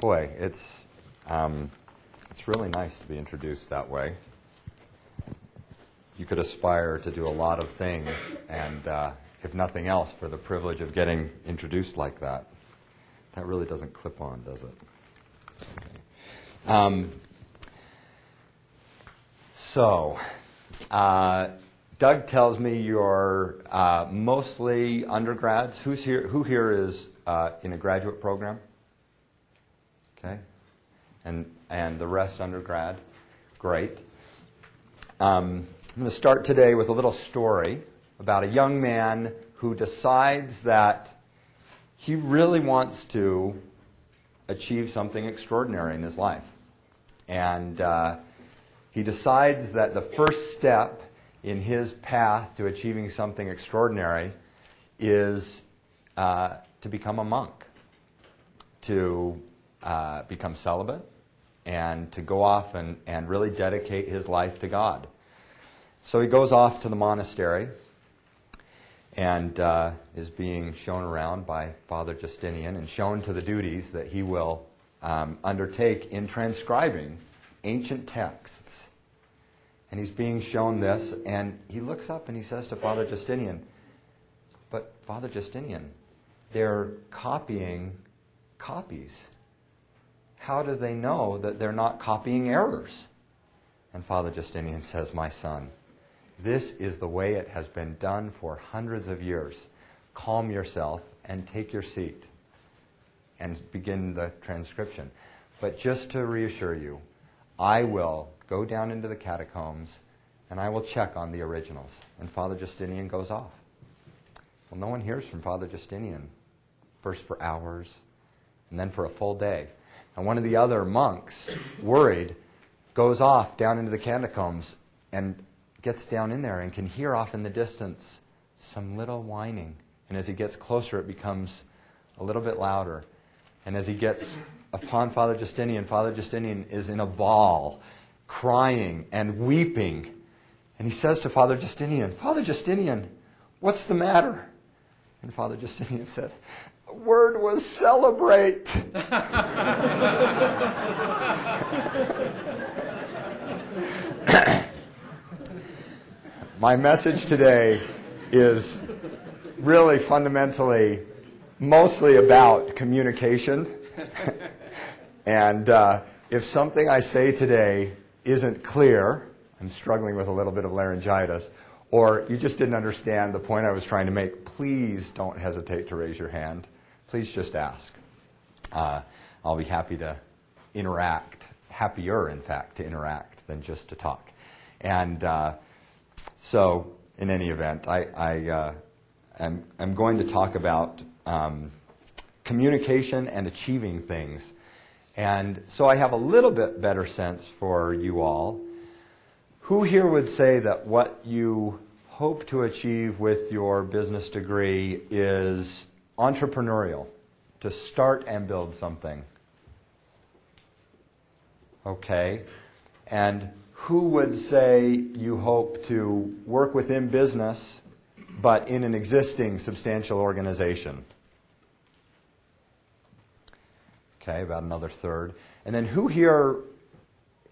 Boy, it's really nice to be introduced that way. You could aspire to do a lot of things, and if nothing else, for the privilege of getting introduced like that. That really doesn't clip on, does it? It's okay. Doug tells me you're mostly undergrads. Who here is in a graduate program? Okay, and the rest undergrad. Great. I'm going to start today with a little story about a young man who decides that he really wants to achieve something extraordinary in his life. And he decides that the first step in his path to achieving something extraordinary is to become a monk, to become celibate, and to go off and really dedicate his life to God. So he goes off to the monastery and is being shown around by Father Justinian and shown to the duties that he will undertake in transcribing ancient texts. And he's being shown this, and he looks up and he says to Father Justinian, "But Father Justinian, they're copying copies. How do they know that they're not copying errors?" And Father Justinian says, "My son, this is the way it has been done for hundreds of years. Calm yourself and take your seat and begin the transcription. But just to reassure you, I will go down into the catacombs and I will check on the originals." And Father Justinian goes off. Well, no one hears from Father Justinian, first for hours and then for a full day. And one of the other monks, worried, goes off down into the catacombs and gets down in there and can hear off in the distance some little whining. And as he gets closer, it becomes a little bit louder. And as he gets upon Father Justinian is in a ball, crying and weeping. And he says to Father Justinian, "Father Justinian, what's the matter?" And Father Justinian said, "The word was celebrate." My message today is really fundamentally mostly about communication. And if something I say today isn't clear, I'm struggling with a little bit of laryngitis, or you just didn't understand the point I was trying to make, please don't hesitate to raise your hand. Please just ask. I'll be happy to interact, happier, in fact, to interact than just to talk. And so, in any event, I'm going to talk about communication and achieving things. And so I have a little bit better sense for you all. Who here would say that what you hope to achieve with your business degree is entrepreneurial, to start and build something? Okay. And who would say you hope to work within business, but in an existing substantial organization? Okay, about another third. And then who here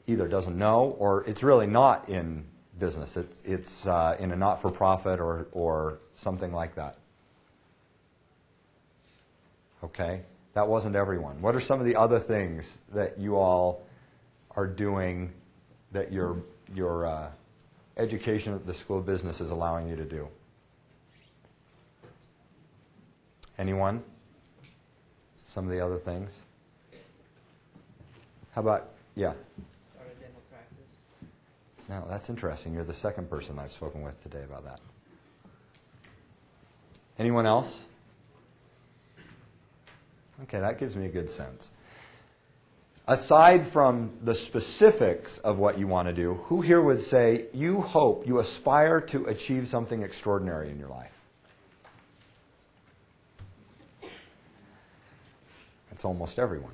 either doesn't know, or it's really not in business, it's in a not-for-profit or something like that? Okay, that wasn't everyone. What are some of the other things that you all are doing that your education at the School of Business is allowing you to do? Anyone? Some of the other things? How about, yeah? Start a dental practice. Now, that's interesting. You're the second person I've spoken with today about that. Anyone else? Okay, that gives me a good sense. Aside from the specifics of what you want to do, who here would say you hope, you aspire to achieve something extraordinary in your life? That's almost everyone.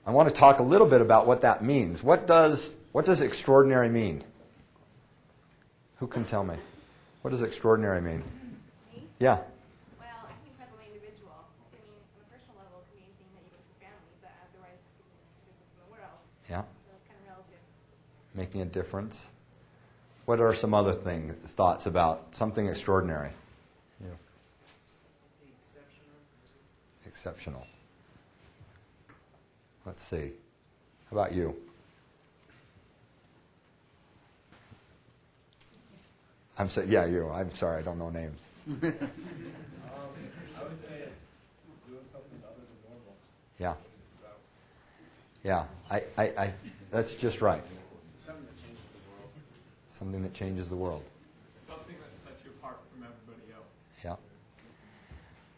I want to talk a little bit about what that means. What does extraordinary mean? Who can tell me? What does extraordinary mean? Me? Yeah. Well, I think I'm an individual. Yeah. So it's kind of relative. Making a difference. What are some other thoughts about something extraordinary? Yeah. Exceptional. Let's see. How about you? Yeah, you. I'm sorry, I don't know names. I would say it's doing something other than normal. Yeah. Yeah, that's just right. Something that changes the world. Something that changes the world. Something that sets you apart from everybody else. Yeah.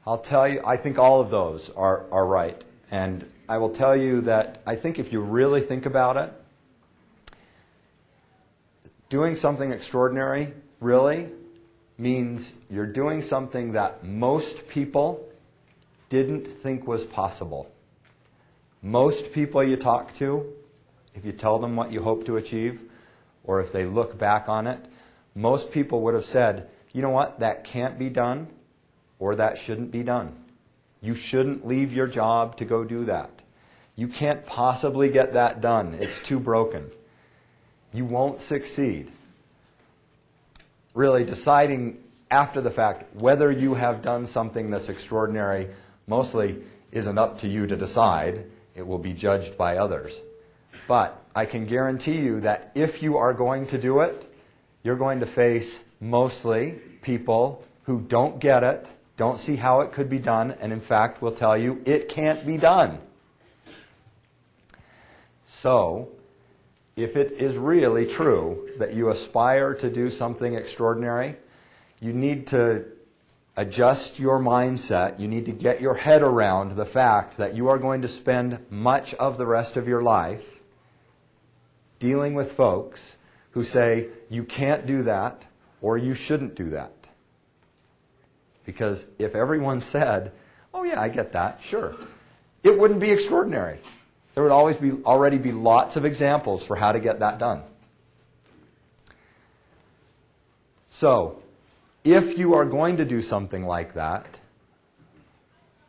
I'll tell you, I think all of those are right. And I will tell you that I think if you really think about it, doing something extraordinary really means you're doing something that most people didn't think was possible. Most people you talk to, if you tell them what you hope to achieve, or if they look back on it, most people would have said, you know what, that can't be done, or that shouldn't be done. You shouldn't leave your job to go do that. You can't possibly get that done. It's too broken. You won't succeed. Really deciding after the fact whether you have done something that's extraordinary mostly isn't up to you to decide. It will be judged by others. But I can guarantee you that if you are going to do it, you're going to face mostly people who don't get it, don't see how it could be done, and in fact will tell you it can't be done. So, if it is really true that you aspire to do something extraordinary, you need to adjust your mindset. You need to get your head around the fact that you are going to spend much of the rest of your life dealing with folks who say you can't do that or you shouldn't do that. Because if everyone said, oh yeah, I get that, sure, it wouldn't be extraordinary. There would already be lots of examples for how to get that done. So, if you are going to do something like that,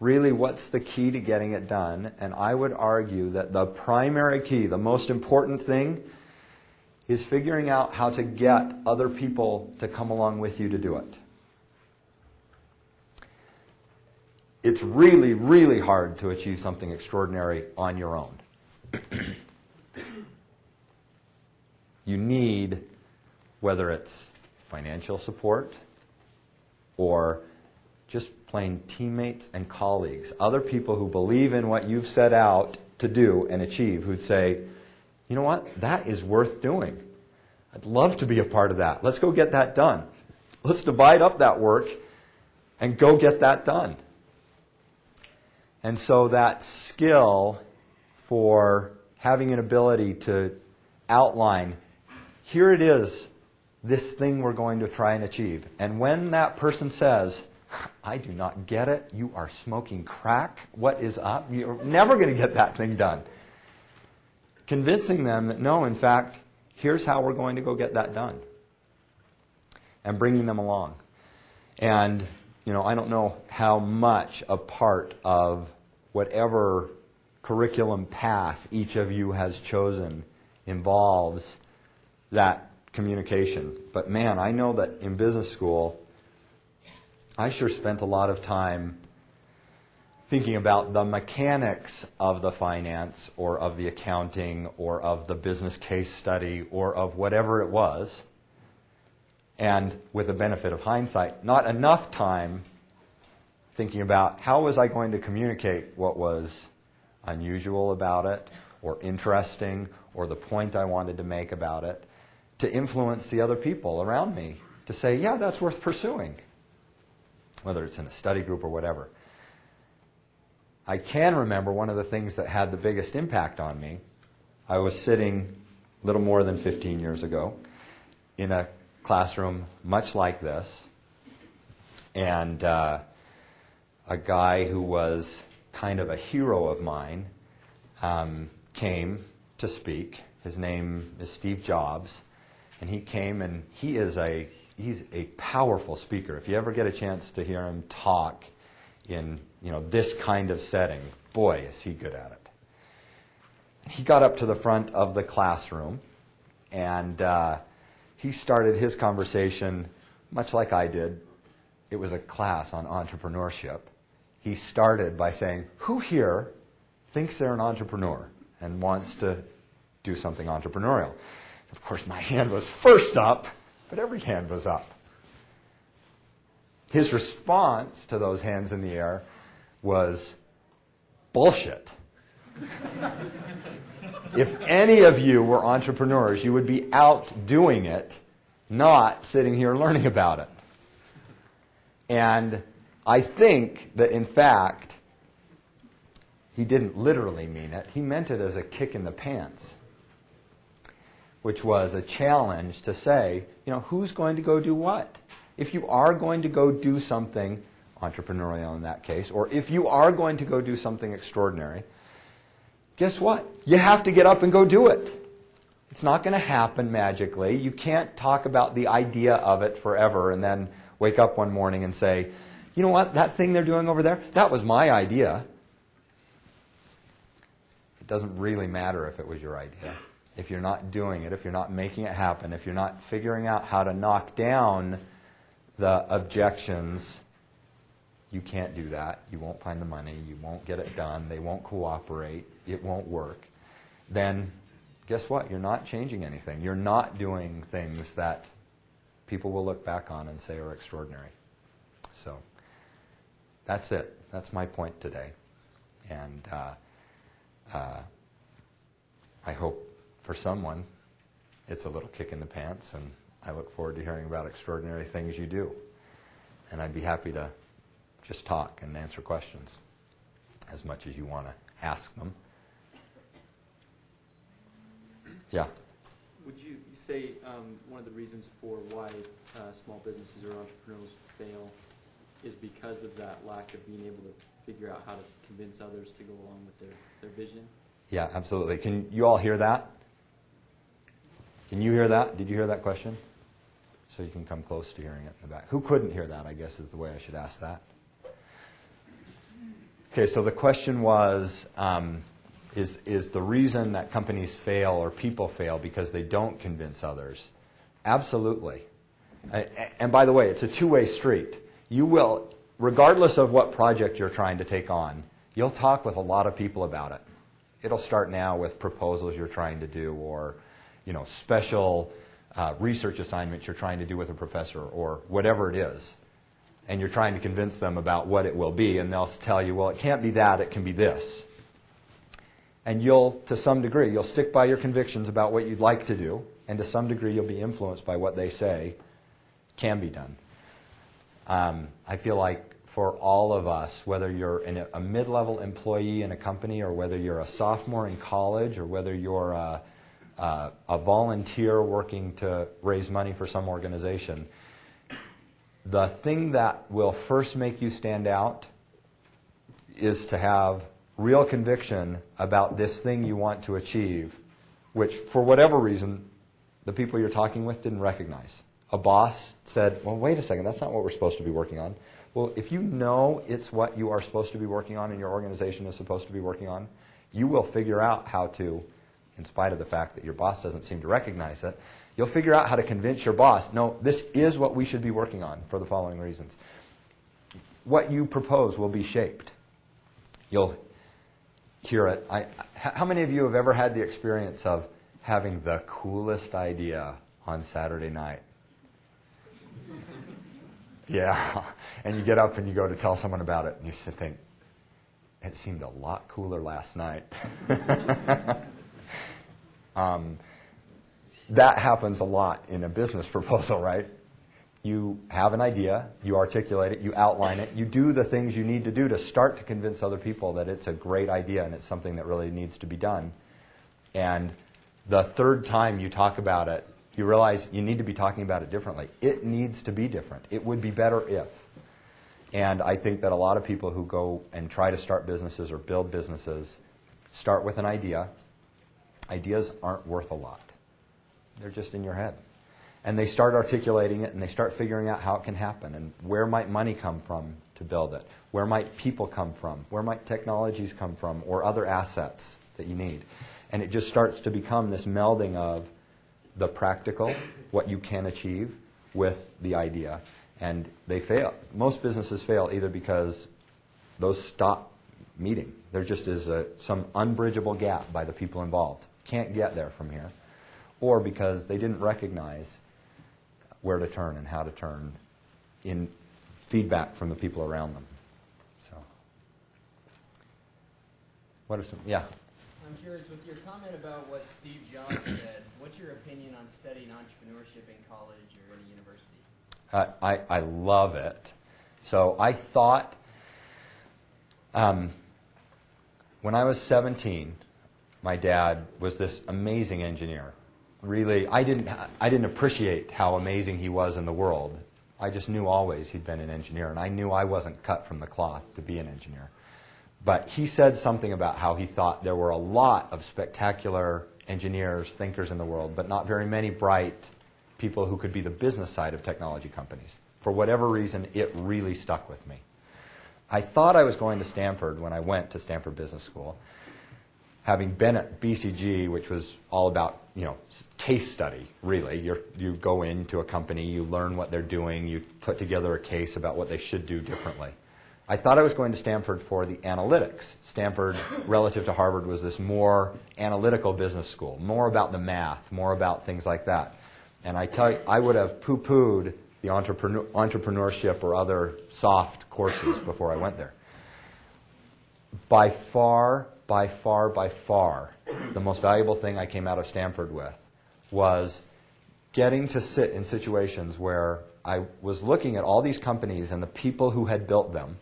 really what's the key to getting it done? And I would argue that the primary key, the most important thing, is figuring out how to get other people to come along with you to do it. It's really, really hard to achieve something extraordinary on your own. You need, whether it's financial support or just plain teammates and colleagues, other people who believe in what you've set out to do and achieve, who'd say, you know what, that is worth doing. I'd love to be a part of that. Let's go get that done. Let's divide up that work and go get that done. And so that skill for having an ability to outline, here it is, this thing we're going to try and achieve. And when that person says, I do not get it, you are smoking crack, what is up? You're never going to get that thing done. Convincing them that no, in fact, here's how we're going to go get that done. And bringing them along. And I don't know how much a part of whatever curriculum path each of you has chosen involves that communication. But man, I know that in business school, I sure spent a lot of time thinking about the mechanics of the finance or of the accounting or of the business case study or of whatever it was. And with the benefit of hindsight, not enough time thinking about how was I going to communicate what was unusual about it or interesting or the point I wanted to make about it to influence the other people around me to say, yeah, that's worth pursuing, whether it's in a study group or whatever. I can remember one of the things that had the biggest impact on me. I was sitting a little more than 15 years ago in a classroom much like this, and a guy who was kind of a hero of mine came to speak. His name is Steve Jobs, and he came, and he's a powerful speaker. If you ever get a chance to hear him talk in this kind of setting, boy, is he good at it. he got up to the front of the classroom, and he started his conversation much like I did. It was a class on entrepreneurship. He started by saying, who here thinks they're an entrepreneur and wants to do something entrepreneurial? Of course, my hand was first up, but every hand was up. His response to those hands in the air was bullshit. If any of you were entrepreneurs, you would be out doing it, not sitting here learning about it. And I think that, in fact, he didn't literally mean it. He meant it as a kick in the pants, which was a challenge to say, who's going to go do what? If you are going to go do something entrepreneurial in that case, or if you are going to go do something extraordinary, guess what? You have to get up and go do it. It's not going to happen magically. You can't talk about the idea of it forever and then wake up one morning and say, you know what, that thing they're doing over there, that was my idea. It doesn't really matter if it was your idea. If you're not doing it, if you're not making it happen, if you're not figuring out how to knock down the objections, you can't do that. You won't find the money. You won't get it done. They won't cooperate. It won't work. Then guess what? You're not changing anything. You're not doing things that people will look back on and say are extraordinary. So that's it. That's my point today. And I hope for someone it's a little kick in the pants, and I look forward to hearing about extraordinary things you do. And I'd be happy to just talk and answer questions as much as you want to ask them. Yeah? Would you say one of the reasons for why small businesses or entrepreneurs fail is because of that lack of being able to figure out how to convince others to go along with their vision? Yeah, absolutely. Can you all hear that? Can you hear that? Did you hear that question? So you can come close to hearing it in the back. Who couldn't hear that, I guess, is the way I should ask that. Okay, so the question was, is the reason that companies fail or people fail because they don't convince others? Absolutely. And by the way, it's a two-way street. You will, regardless of what project you're trying to take on, you'll talk with a lot of people about it. It'll start now with proposals you're trying to do, or special research assignments you're trying to do with a professor, or whatever it is. And you're trying to convince them about what it will be, and they'll tell you, well, it can't be that, it can be this. And you'll, to some degree, you'll stick by your convictions about what you'd like to do, and to some degree you'll be influenced by what they say can be done. I feel like for all of us, whether you're a mid-level employee in a company, or whether you're a sophomore in college, or whether you're a volunteer working to raise money for some organization, the thing that will first make you stand out is to have real conviction about this thing you want to achieve, which, for whatever reason, the people you're talking with didn't recognize. A boss said, well, wait a second, that's not what we're supposed to be working on. Well, if you know it's what you are supposed to be working on and your organization is supposed to be working on, you will figure out how to, in spite of the fact that your boss doesn't seem to recognize it, you'll figure out how to convince your boss, no, this is what we should be working on for the following reasons. What you propose will be shaped. You'll hear it. How many of you have ever had the experience of having the coolest idea on Saturday night? Yeah. And you get up and you go to tell someone about it, and you think, it seemed a lot cooler last night. That happens a lot in a business proposal, right? You have an idea, you articulate it, you outline it, you do the things you need to do to start to convince other people that it's a great idea and it's something that really needs to be done. And the third time you talk about it, you realize you need to be talking about it differently. It needs to be different. It would be better if. And I think that a lot of people who go and try to start businesses or build businesses start with an idea. Ideas aren't worth a lot. They're just in your head. And they start articulating it, and they start figuring out how it can happen, and where might money come from to build it? Where might people come from? Where might technologies come from, or other assets that you need? And it just starts to become this melding of the practical, what you can achieve, with the idea. And they fail. Most businesses fail either because those stop meeting. There just is some unbridgeable gap by the people involved. Can't get there from here. Or because they didn't recognize where to turn and how to turn in feedback from the people around them. So, what are some, yeah? I'm curious, with your comment about what Steve Jobs said, what's your opinion on studying entrepreneurship in college or in a university? I love it. So I thought, when I was 17, my dad was this amazing engineer. Really, I didn't appreciate how amazing he was in the world. I just knew always he'd been an engineer, and I knew I wasn't cut from the cloth to be an engineer. But he said something about how he thought there were a lot of spectacular engineers, thinkers in the world, but not very many bright people who could be the business side of technology companies. For whatever reason, it really stuck with me. I thought I was going to Stanford when I went to Stanford Business School, having been at BCG, which was all about, case study, really. You go into a company, you learn what they're doing, you put together a case about what they should do differently. I thought I was going to Stanford for the analytics. Stanford, relative to Harvard, was this more analytical business school, more about the math, more about things like that. And I tell you, I would have poo-pooed the entrepreneurship or other soft courses before I went there. By far, the most valuable thing I came out of Stanford with was getting to sit in situations where I was looking at all these companies and the people who had built them,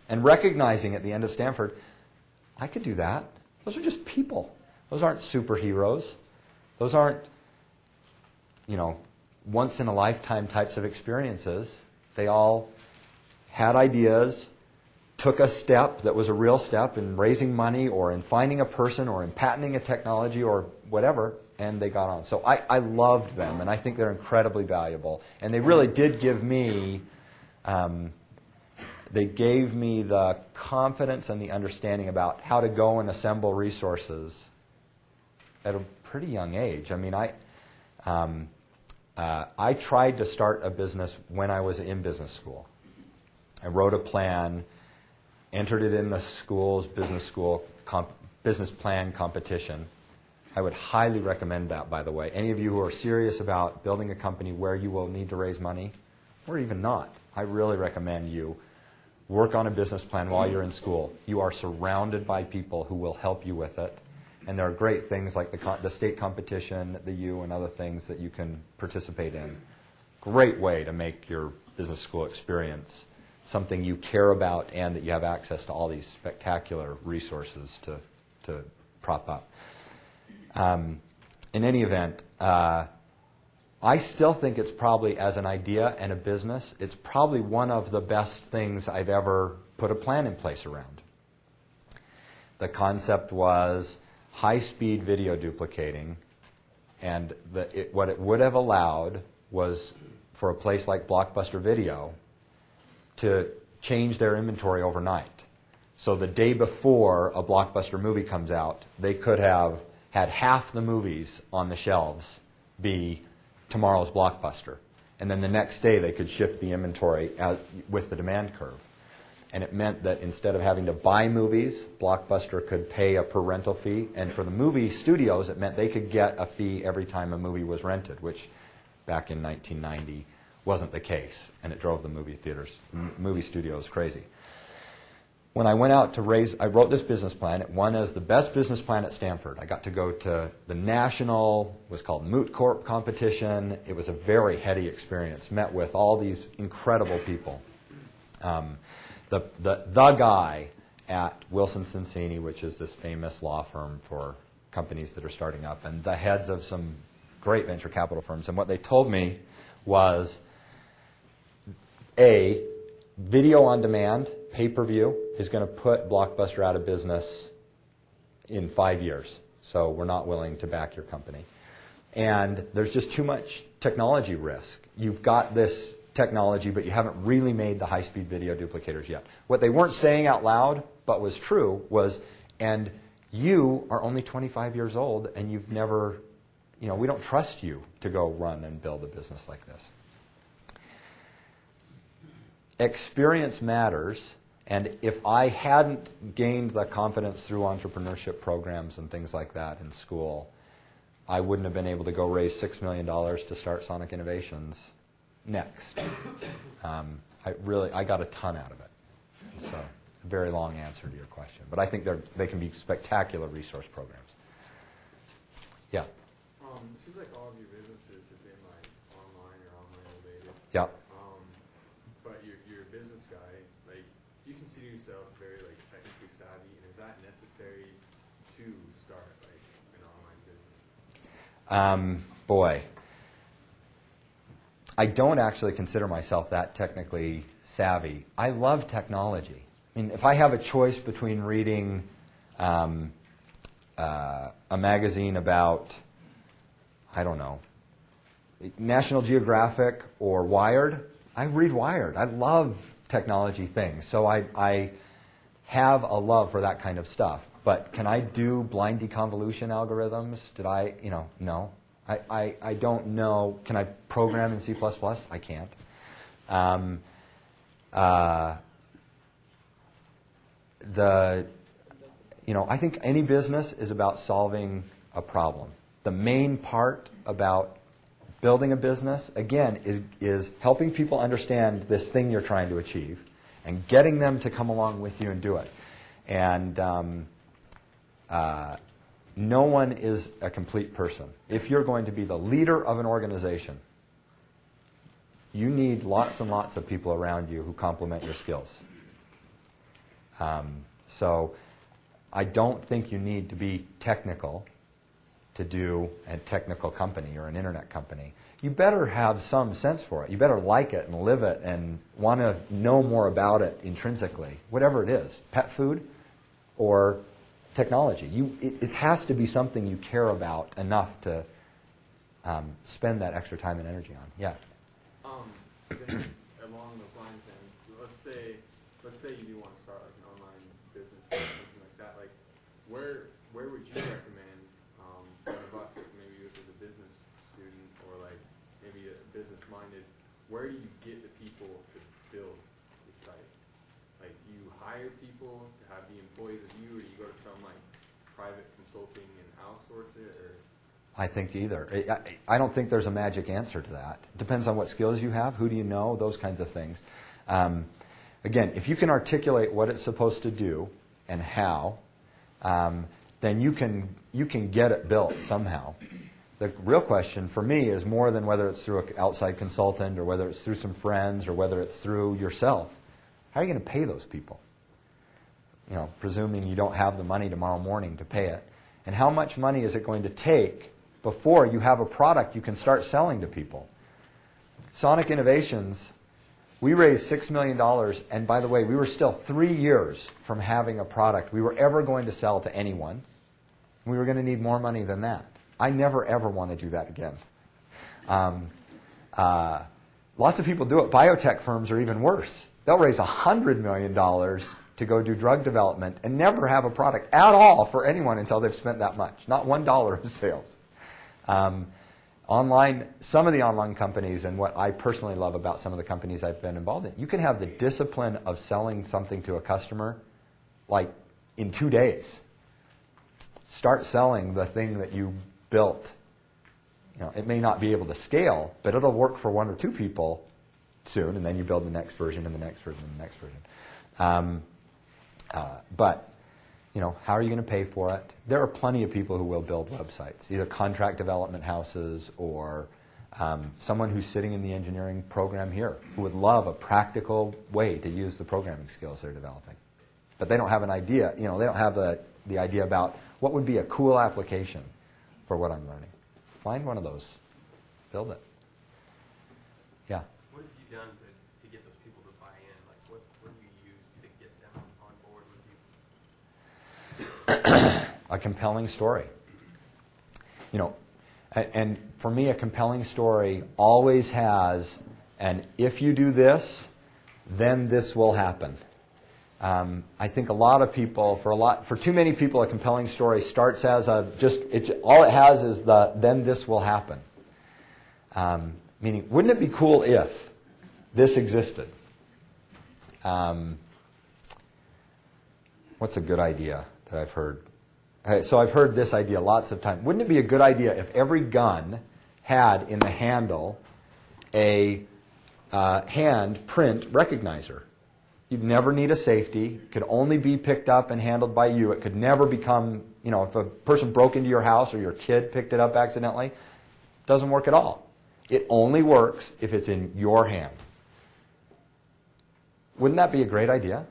and recognizing at the end of Stanford, I could do that. Those are just people. Those aren't superheroes. Those aren't, once-in-a-lifetime types of experiences. They all had ideas, took a step that was a real step in raising money or in finding a person or in patenting a technology or whatever, and they got on. So I loved them, and I think they're incredibly valuable. And they really did give me... They gave me the confidence and the understanding about how to go and assemble resources at a pretty young age. I mean, I tried to start a business when I was in business school. I wrote a plan, entered it in the school's business school business plan competition. I would highly recommend that, by the way. Any of you who are serious about building a company where you will need to raise money, or even not, I really recommend you work on a business plan while you're in school. You are surrounded by people who will help you with it. And there are great things like the state competition, the U, and other things that you can participate in. Great way to make your business school experience something you care about and that you have access to all these spectacular resources to prop up. In any event, I still think it's probably, as an idea and a business, it's probably one of the best things I've ever put a plan in place around. The concept was high-speed video duplicating, and what it would have allowed was for a place like Blockbuster Video to change their inventory overnight. So the day before a Blockbuster movie comes out, they could have had half the movies on the shelves be tomorrow's Blockbuster. And then the next day they could shift the inventory with the demand curve. And it meant that instead of having to buy movies, Blockbuster could pay a per rental fee. And for the movie studios, it meant they could get a fee every time a movie was rented, which back in 1990 wasn't the case. And it drove the movie studios crazy. When I went out to I wrote this business plan. It won as the best business plan at Stanford. I got to go to the national, was called Moot Corp competition. It was a very heady experience. Met with all these incredible people. The guy at Wilson Sonsini, which is this famous law firm for companies that are starting up, and the heads of some great venture capital firms. And what they told me was, video on demand, pay-per-view, is going to put Blockbuster out of business in 5 years. So we're not willing to back your company. And there's just too much technology risk. You've got this technology, but you haven't really made the high-speed video duplicators yet. What they weren't saying out loud, but was true, was, and you are only 25 years old and you've never, we don't trust you to go run and build a business like this. Experience matters, and if I hadn't gained the confidence through entrepreneurship programs and things like that in school, I wouldn't have been able to go raise $6 million to start Sonic Innovations next. I got a ton out of it. So, a very long answer to your question. But I think they can be spectacular resource programs. Yeah? It seems like all of your businesses have been like online or online related. Yeah. But you're a business guy. Like, do you consider yourself very like technically savvy, and is that necessary to start like an online business? Boy. I don't actually consider myself that technically savvy. I love technology. I mean, if I have a choice between reading a magazine about, I don't know, National Geographic or Wired, I read Wired. I love technology things. So I have a love for that kind of stuff. But can I do blind deconvolution algorithms? No. I don't know. Can I program in C++? I can't. I think any business is about solving a problem. The main part about building a business, again, is helping people understand this thing you're trying to achieve and getting them to come along with you and do it. And no one is a complete person. If you're going to be the leader of an organization, you need lots and lots of people around you who complement your skills. So I don't think you need to be technical to do a technical company or an internet company. You better have some sense for it. You better like it and live it and want to know more about it intrinsically, whatever it is, pet food or technology. It has to be something you care about enough to spend that extra time and energy on. Yeah. Then along those lines, then, so let's say you do want to start like an online business or something like that. Like, where would you recommend one of us, like maybe as a business student or like maybe a business-minded, where do you get the people to build the site? Like, do you hire people to have the employees of you, or do you go to some like private consulting and outsource it, or? I think either. I don't think there's a magic answer to that. It depends on what skills you have, who do you know, those kinds of things. Again, if you can articulate what it's supposed to do and how, then you can get it built somehow. The real question for me is more than whether it's through an outside consultant or whether it's through some friends or whether it's through yourself. How are you going to pay those people? Presuming you don't have the money tomorrow morning to pay it. And how much money is it going to take before you have a product you can start selling to people? Sonic Innovations, we raised $6 million, and by the way, we were still 3 years from having a product we were ever going to sell to anyone. We were going to need more money than that. I never, ever want to do that again. Lots of people do it. Biotech firms are even worse. They'll raise $100 million to go do drug development and never have a product at all for anyone until they've spent that much. Not $1 of sales. Online, some of the online companies, and what I personally love about some of the companies I've been involved in, you can have the discipline of selling something to a customer like in 2 days. Start selling the thing that you built. It may not be able to scale, but it'll work for 1 or 2 people soon, and then you build the next version and the next version and the next version. But how are you going to pay for it? There are plenty of people who will build websites, either contract development houses or someone who's sitting in the engineering program here who would love a practical way to use the programming skills they're developing. But they don't have an idea. They don't have the idea about what would be a cool application for what I'm learning. Find one of those. Build it. Yeah? What have you done to get those people to buy in? Like, what do you use to get them on board with you? A compelling story. And for me, a compelling story always has an if you do this, then this will happen. I think a lot of people, for too many people, a compelling story starts as all it has is then this will happen. Meaning, wouldn't it be cool if this existed? What's a good idea that I've heard? So I've heard this idea lots of times. Wouldn't it be a good idea if every gun had in the handle a hand print recognizer? You'd never need a safety. It could only be picked up and handled by you. It could never become, if a person broke into your house or your kid picked it up accidentally, it doesn't work at all. It only works if it's in your hand. Wouldn't that be a great idea?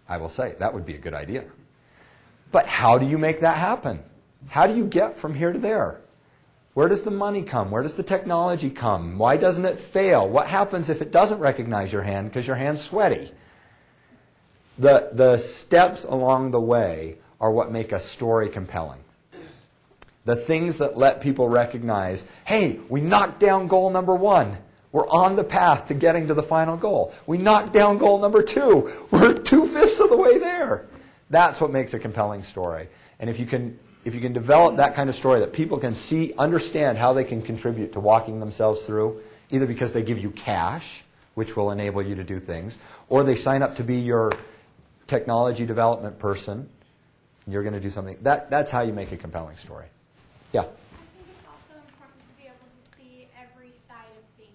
I will say, that would be a good idea. But how do you make that happen? How do you get from here to there? Where does the money come? Where does the technology come? Why doesn't it fail? What happens if it doesn't recognize your hand because your hand's sweaty? The steps along the way are what make a story compelling. The things that let people recognize, hey, we knocked down goal number 1. We're on the path to getting to the final goal. We knocked down goal number 2. We're 2/5 of the way there. That's what makes a compelling story. And if you can develop that kind of story that people can see, understand how they can contribute to walking themselves through, either because they give you cash, which will enable you to do things, or they sign up to be your technology development person, you're going to do something. That's how you make a compelling story. Yeah? I think it's also important to be able to see every side of things.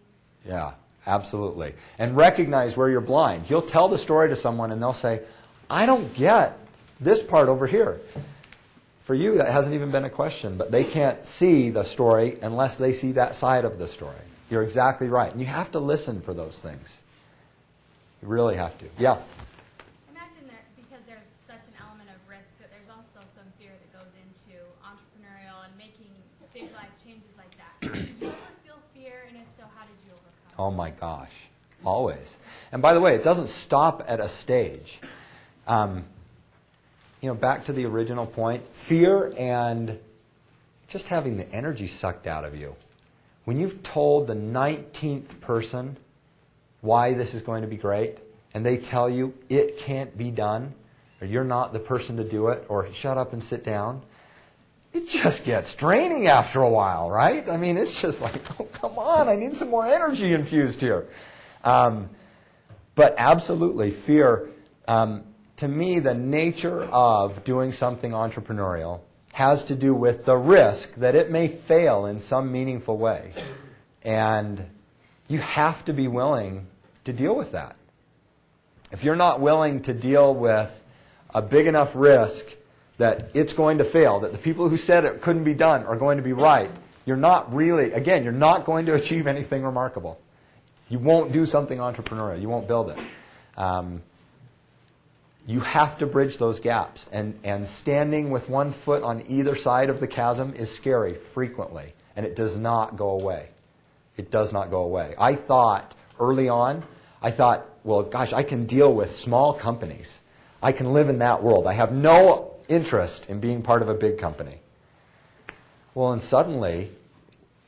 Yeah, absolutely. And recognize where you're blind. You'll tell the story to someone and they'll say, I don't get this part over here. For you, that hasn't even been a question, but they can't see the story unless they see that side of the story. You're exactly right. And you have to listen for those things. You really have to. Yeah? I imagine that because there's such an element of risk, that there's also some fear that goes into entrepreneurial and making big life changes like that. Did you ever feel fear, and if so, how did you overcome it? Oh my gosh. Always. And by the way, it doesn't stop at a stage. Back to the original point, fear and just having the energy sucked out of you. When you've told the 19th person why this is going to be great, and they tell you it can't be done, or you're not the person to do it, or shut up and sit down, it just gets draining after a while, right? I mean, it's just like, oh, come on, I need some more energy infused here. But absolutely, fear. To me, the nature of doing something entrepreneurial has to do with the risk that it may fail in some meaningful way. And you have to be willing to deal with that. If you're not willing to deal with a big enough risk that it's going to fail, that the people who said it couldn't be done are going to be right, you're not going to achieve anything remarkable. You won't do something entrepreneurial. You won't build it. You have to bridge those gaps. And standing with one foot on either side of the chasm is scary frequently. And it does not go away. It does not go away. I thought early on, well, gosh, I can deal with small companies. I can live in that world. I have no interest in being part of a big company. Well, and suddenly,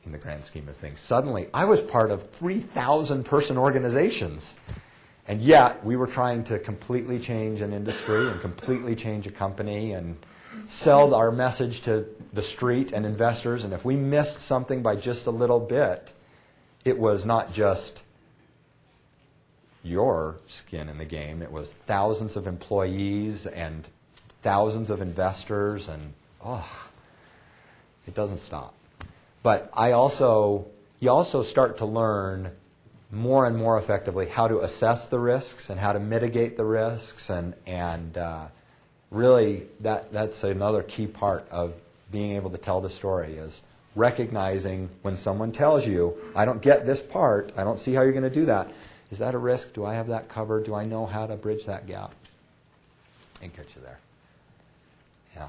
in the grand scheme of things, I was part of 3,000-person organizations. And yet, we were trying to completely change an industry and completely change a company and sell our message to the street and investors. And if we missed something by just a little bit, it was not just your skin in the game. It was thousands of employees and thousands of investors. And, it doesn't stop. But you also start to learn more and more effectively how to assess the risks and how to mitigate the risks, and really that's another key part of being able to tell the story, is recognizing when someone tells you, I don't get this part, I don't see how you're going to do that. Is that a risk? Do I have that covered? Do I know how to bridge that gap? And get you there. Yeah.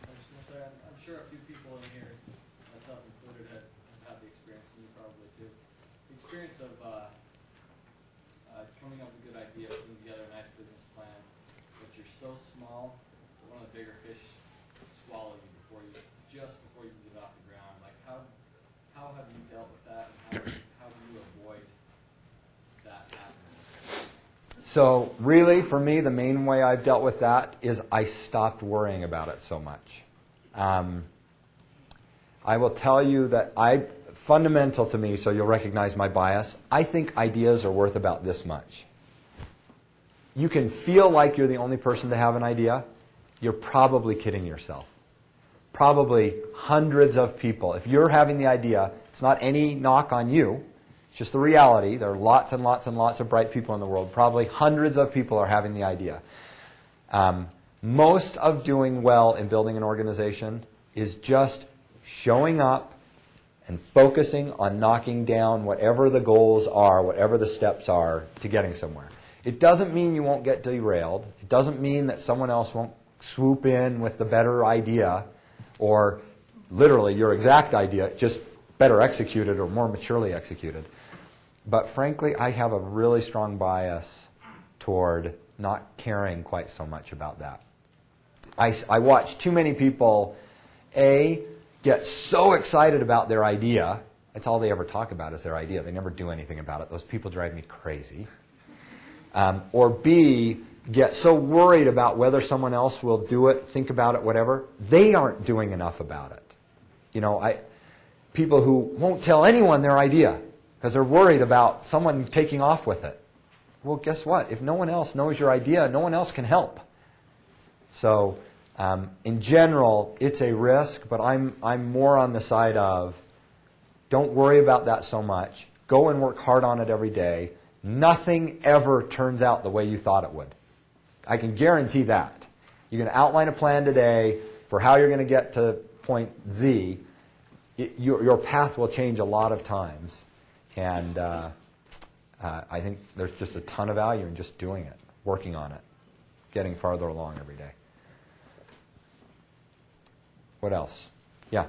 I'm sure a few people in here, myself included, have had the experience, and you probably too. The experience of coming up with a good idea, putting together a nice business plan, but you're so small that one of the bigger fish swallow you before you can get off the ground. Like how have you dealt with that, and how do you avoid that happening? So really, for me, the main way I've dealt with that is I stopped worrying about it so much. I will tell you that fundamental to me, so you'll recognize my bias, I think ideas are worth about this much. You can feel like you're the only person to have an idea. You're probably kidding yourself. Probably hundreds of people. If you're having the idea, it's not any knock on you. It's just the reality. There are lots and lots and lots of bright people in the world. Probably hundreds of people are having the idea. Most of doing well in building an organization is just showing up and focusing on knocking down whatever the goals are, whatever the steps are to getting somewhere. It doesn't mean you won't get derailed. It doesn't mean that someone else won't swoop in with the better idea or literally your exact idea, just better executed or more maturely executed. But frankly, I have a really strong bias toward not caring quite so much about that. I watch too many people, get so excited about their idea. That's all they ever talk about is their idea. They never do anything about it. Those people drive me crazy. Or B, get so worried about whether someone else will do it, think about it, whatever. They aren't doing enough about it. You know, people who won't tell anyone their idea because they're worried about someone taking off with it. Well, guess what? If no one else knows your idea, no one else can help. So, in general, it's a risk, but I'm more on the side of don't worry about that so much. Go and work hard on it every day. Nothing ever turns out the way you thought it would. I can guarantee that. You're going to outline a plan today for how you're going to get to point Z. Your path will change a lot of times. And I think there's just a ton of value in just doing it, working on it, getting farther along every day. What else? Yeah?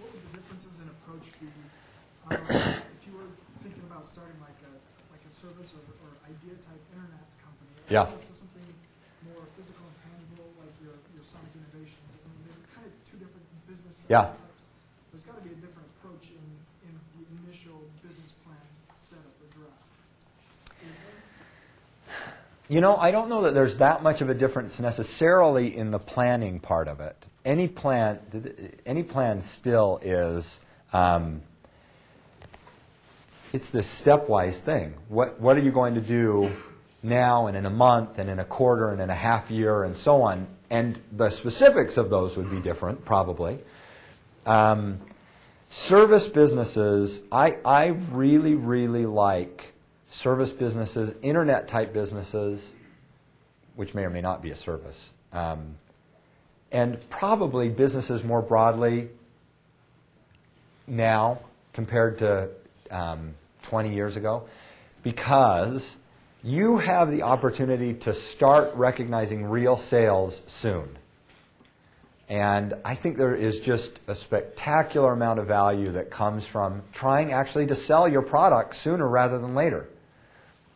What would the differences in approach be if you were thinking about starting like a service or idea-type internet company, as Yeah. opposed to something more physical and tangible, like your Sonic Innovations? I mean, they're kind of two different business Yeah. types. There's got to be a different approach in the initial business plan setup or draft. Is there? You know, I don't know that there's that much of a difference necessarily in the planning part of it. Any plan still is, it's this stepwise thing. What are you going to do now and in a month and in a quarter and in a half year and so on? And the specifics of those would be different, probably. Service businesses, I really, really like service businesses, internet-type businesses, which may or may not be a service, and probably businesses more broadly now compared to 20 years ago, because you have the opportunity to start recognizing real sales soon. And I think there is just a spectacular amount of value that comes from trying actually to sell your product sooner rather than later.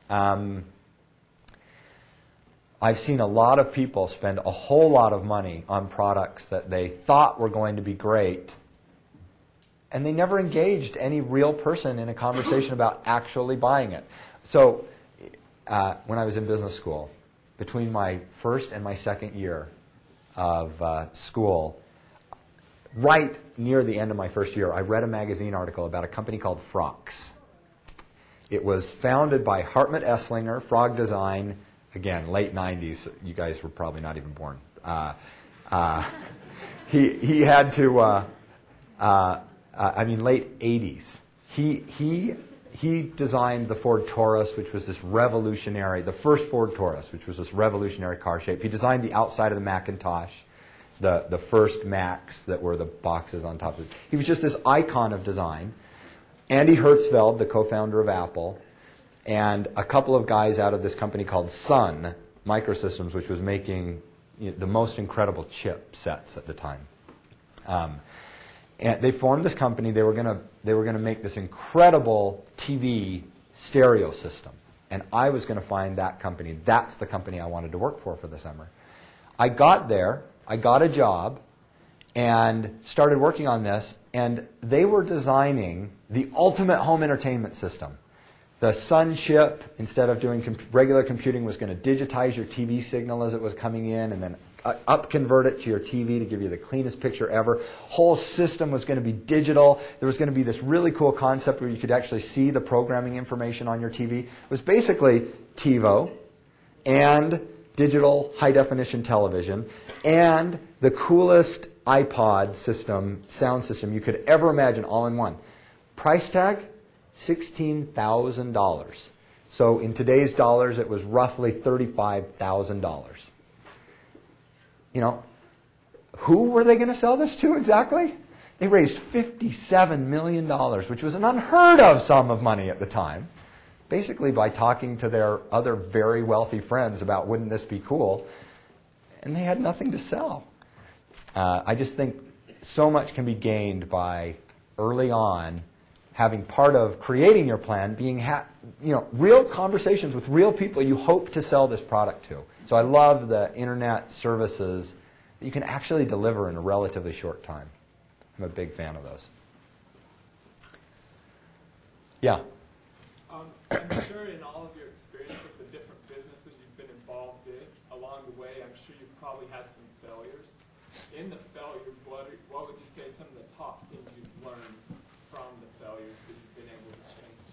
I've seen a lot of people spend a whole lot of money on products that they thought were going to be great, and they never engaged any real person in a conversation about actually buying it. So when I was in business school, between my first and my second year of school, right near the end of my first year, I read a magazine article about a company called Frocks. It was founded by Hartmut Esslinger, Frog Design, again, late 90s. You guys were probably not even born. He had to, late 80s. He designed the Ford Taurus, which was this revolutionary, the first Ford Taurus, which was this revolutionary car shape. He designed the outside of the Macintosh, the first Macs that were the boxes on top of it. He was just this icon of design. Andy Hertzfeld, the co-founder of Apple, and a couple of guys out of this company called Sun Microsystems, which was making the most incredible chip sets at the time. And they formed this company. They were going to make this incredible TV stereo system, and I was going to find that company. That's the company I wanted to work for the summer. I got there. I got a job, and started working on this. And they were designing the ultimate home entertainment system. The Sun chip, instead of doing regular computing, was going to digitize your TV signal as it was coming in and then up-convert it to your TV to give you the cleanest picture ever. Whole system was going to be digital. There was going to be this really cool concept where you could actually see the programming information on your TV. It was basically TiVo and digital high-definition television and the coolest iPod system, sound system you could ever imagine all in one. Price tag? $16,000. So in today's dollars, it was roughly $35,000. You know, who were they going to sell this to exactly? They raised $57 million, which was an unheard of sum of money at the time, basically by talking to their other very wealthy friends about wouldn't this be cool, and they had nothing to sell. I just think so much can be gained by early on having part of creating your plan being real conversations with real people you hope to sell this product to. So I love the internet services that you can actually deliver in a relatively short time. I'm a big fan of those. Yeah? I'm sure in all of your experience with the different businesses you've been involved in, along the way, I'm sure you've probably had some failures. In the failures, what would you say some of the top things you've learned from the failures that you've been able to change?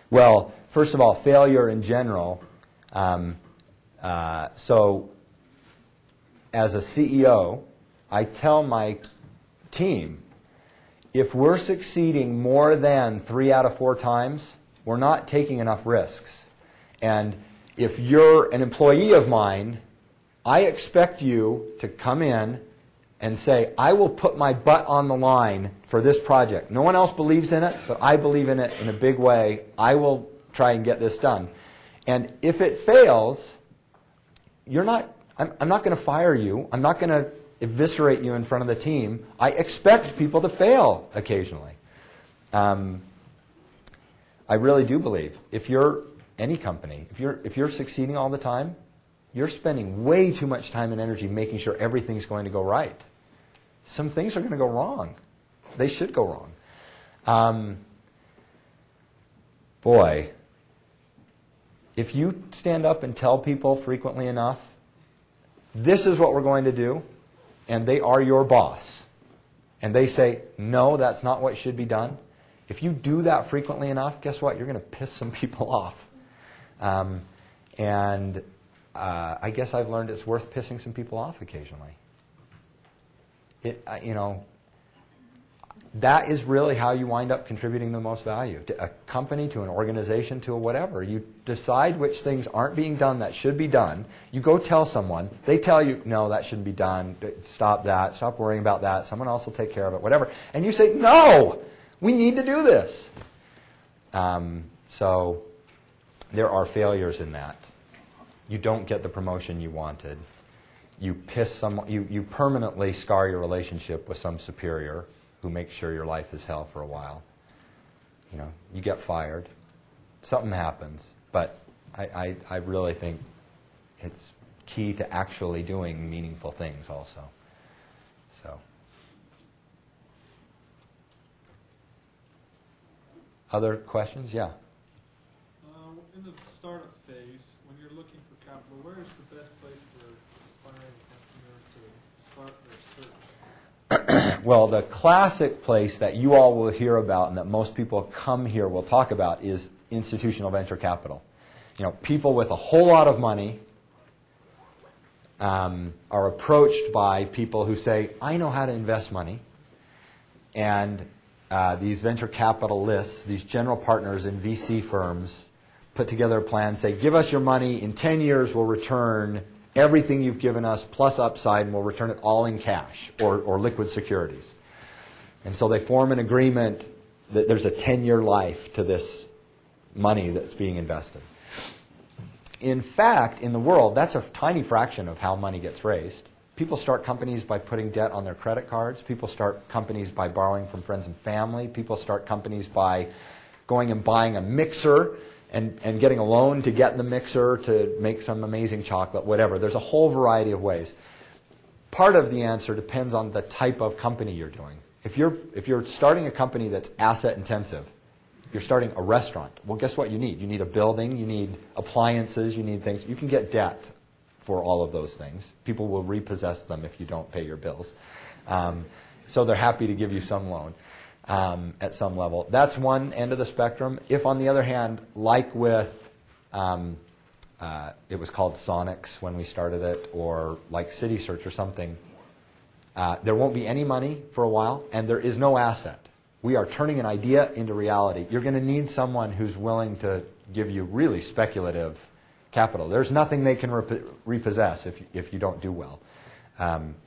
Well, first of all, failure in general. So as a CEO, I tell my team, if we're succeeding more than 3 out of 4 times, we're not taking enough risks. And if you're an employee of mine, I expect you to come in and say, I will put my butt on the line for this project. No one else believes in it, but I believe in it in a big way. I will try and get this done. And if it fails, I'm not going to fire you. I'm not going to eviscerate you in front of the team. I expect people to fail occasionally. I really do believe if you're any company, if you're succeeding all the time, you're spending way too much time and energy making sure everything's going to go right. Some things are going to go wrong. They should go wrong. Boy, if you stand up and tell people frequently enough, this is what we're going to do, and they are your boss, and they say, no, that's not what should be done, if you do that frequently enough, guess what? You're going to piss some people off. And I guess I've learned it's worth pissing some people off occasionally. That is really how you wind up contributing the most value to a company, to an organization, to a whatever. You decide which things aren't being done that should be done. You go tell someone. They tell you, no, that shouldn't be done. Stop that. Stop worrying about that. Someone else will take care of it, whatever. And you say, no, we need to do this. So there are failures in that. You don't get the promotion you wanted. You you permanently scar your relationship with some superior who makes sure your life is hell for a while. You get fired. Something happens. But I really think it's key to actually doing meaningful things also. So. Other questions? Yeah. In the startup phase, when you're looking for capital, where is the best place for aspiring entrepreneurs to start their search? Well, the classic place that you all will hear about and that most people come here will talk about is institutional venture capital. People with a whole lot of money are approached by people who say, I know how to invest money. And these venture capitalists, these general partners in VC firms, put together a plan, say, give us your money. In 10 years, we'll return everything you've given us plus upside, and we'll return it all in cash or liquid securities. And so they form an agreement that there's a 10-year life to this money that's being invested. In fact, in the world, that's a tiny fraction of how money gets raised. People start companies by putting debt on their credit cards. People start companies by borrowing from friends and family. People start companies by going and buying a mixer and getting a loan to get the mixer to make some amazing chocolate, whatever. There's a whole variety of ways. Part of the answer depends on the type of company you're doing. If you're starting a company that's asset intensive, You're starting a restaurant. Well, guess what you need? You need a building, you need appliances, you need things. You can get debt for all of those things. People will repossess them if you don't pay your bills. So they're happy to give you some loan at some level. That's one end of the spectrum. If, on the other hand, like with, it was called Sonics when we started it, or like Citysearch or something, there won't be any money for a while, and there is no asset. We are turning an idea into reality. You're going to need someone who's willing to give you really speculative capital. There's nothing they can repossess if you don't do well.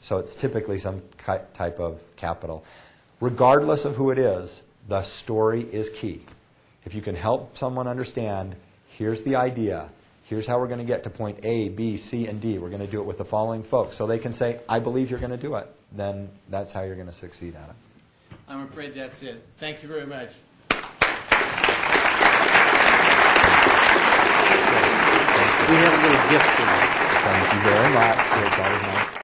So it's typically some type of capital. Regardless of who it is, the story is key. If you can help someone understand, here's the idea, here's how we're going to get to point A, B, C, and D. We're going to do it with the following folks. So they can say, I believe you're going to do it. Then that's how you're going to succeed at it. I'm afraid that's it. Thank you very much. We have a little gift for you. Thank you very much. It's always nice.